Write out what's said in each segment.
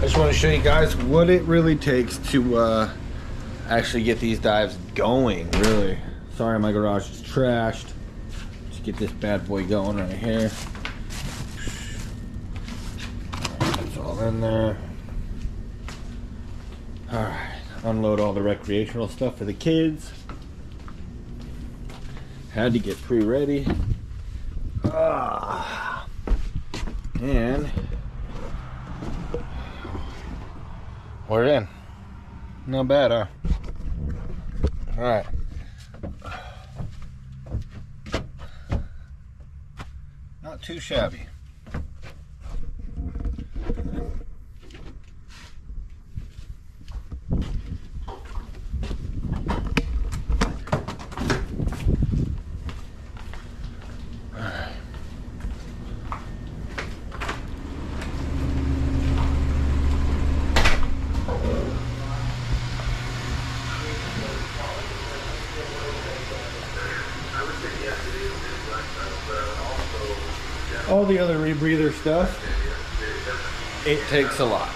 I just want to show you guys what it really takes to actually get these dives going, really. Sorry, my garage is trashed. Just get this bad boy going right here. It's all in there. Alright, unload all the recreational stuff for the kids. Had to get pre-ready. And we're in. Not bad, huh? Alright. Not too shabby. All the other rebreather stuff, it takes a lot.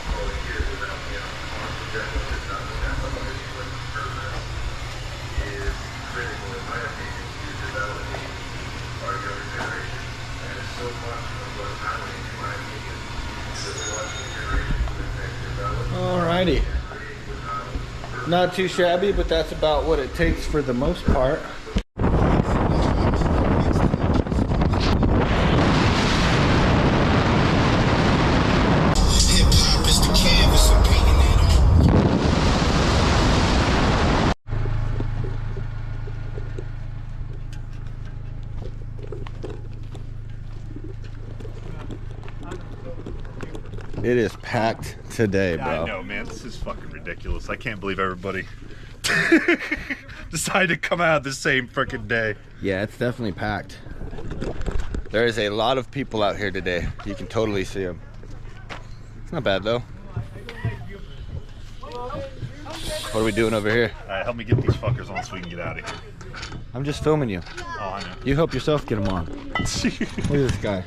Alrighty. Not too shabby, but that's about what it takes for the most part. It is packed today, bro. I know, man. This is fucking ridiculous. I can't believe everybody decided to come out the same freaking day. Yeah, it's definitely packed. There is a lot of people out here today. You can totally see them. It's not bad, though. What are we doing over here? All right, help me get these fuckers on so we can get out of here. I'm just filming you. Oh, I know. You help yourself get them on. Look at this guy.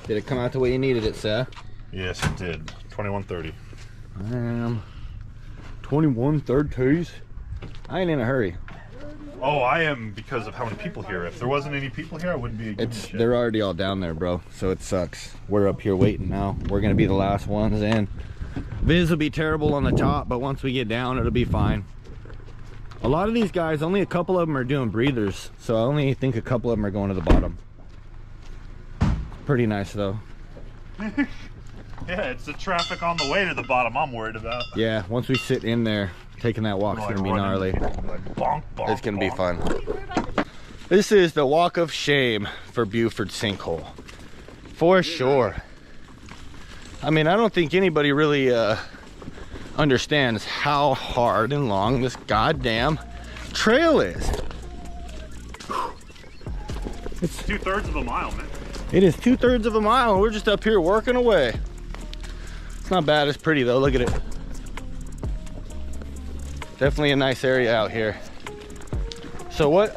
Did it come out the way you needed it, sir? Yes, it did. 2130. 2130s. I ain't in a hurry. Oh, I am because of how many people here. If there wasn't any people here, I wouldn't be giving a shit. They're already all down there, bro. So it sucks. We're up here waiting now. We're gonna be the last ones in. Viz will be terrible on the top, but once we get down, it'll be fine. A lot of these guys, only a couple of them are doing breathers, so I only think a couple of them are going to the bottom. Pretty nice though. Yeah, it's the traffic on the way to the bottom I'm worried about. Yeah, once we sit in there, taking that walk's gonna be gnarly. Like bonk, bonk, It's gonna be bonk. fun. This is the walk of shame for Buford Sinkhole, for sure. I mean, I don't think anybody really understands how hard and long this goddamn trail is. It's 2/3 of a mile, man. It is 2/3 of a mile, and we're just up here working away. It's not bad. It's pretty though. Look at it. Definitely a nice area out here. So what?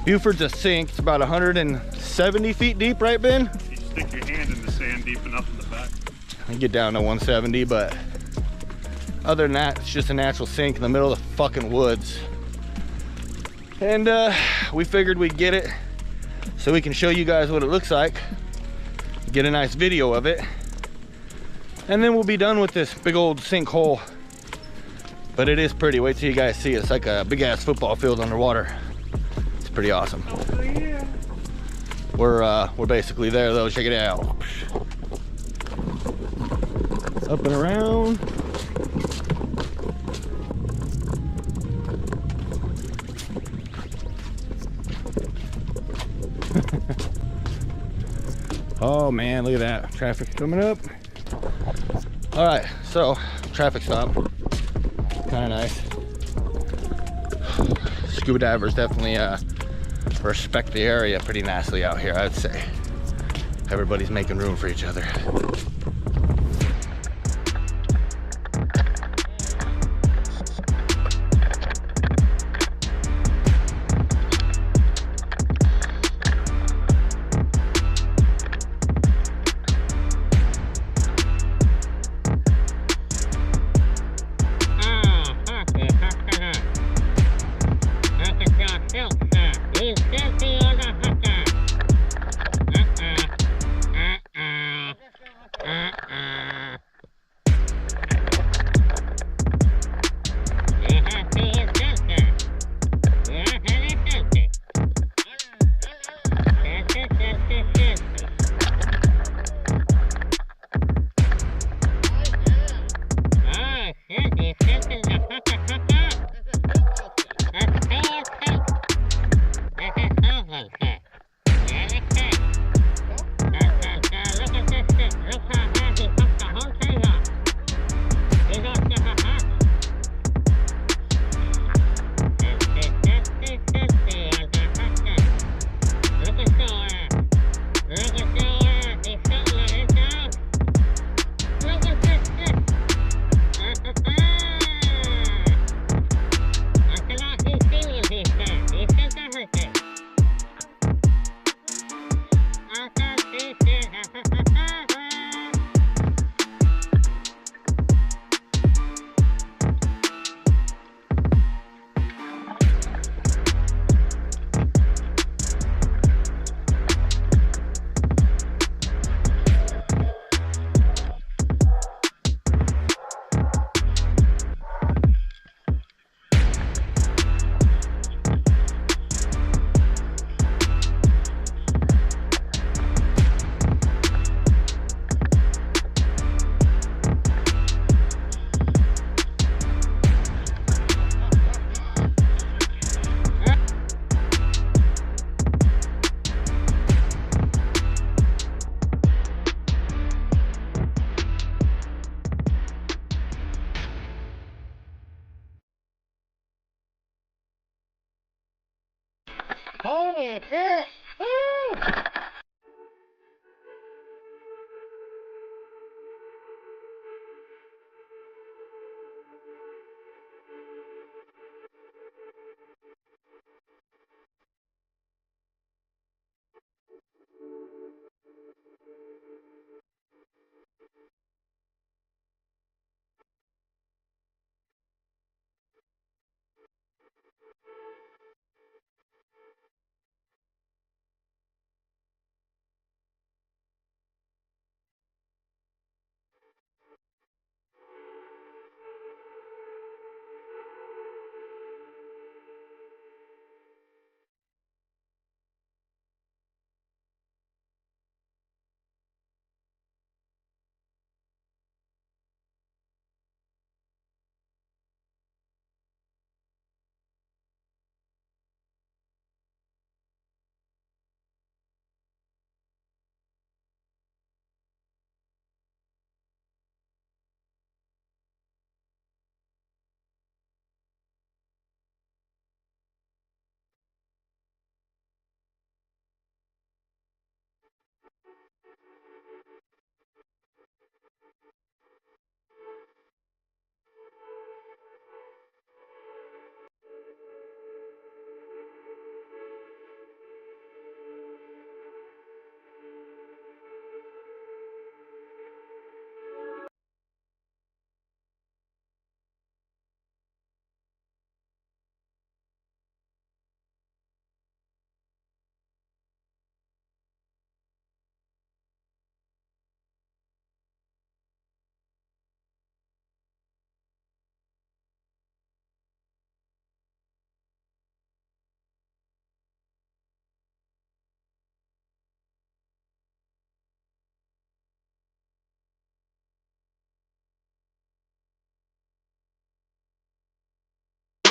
Buford's a sink. It's about 170 feet deep, right, Ben? You stick your hand in the sand deep enough in the back. I get down to 170, but other than that, it's just a natural sink in the middle of the fucking woods. And we figured we'd get it so we can show you guys what it looks like, get a nice video of it, and then we'll be done with this big old sinkhole. But it is pretty. Wait till you guys see it. It's like a big ass football field underwater. It's pretty awesome. Oh, yeah. We're basically there though. Check it out. Up and around. Oh man, look at that. Traffic coming up. All right, so traffic stop. Kind of nice. Scuba divers definitely respect the area pretty nicely out here, I'd say. Everybody's making room for each other.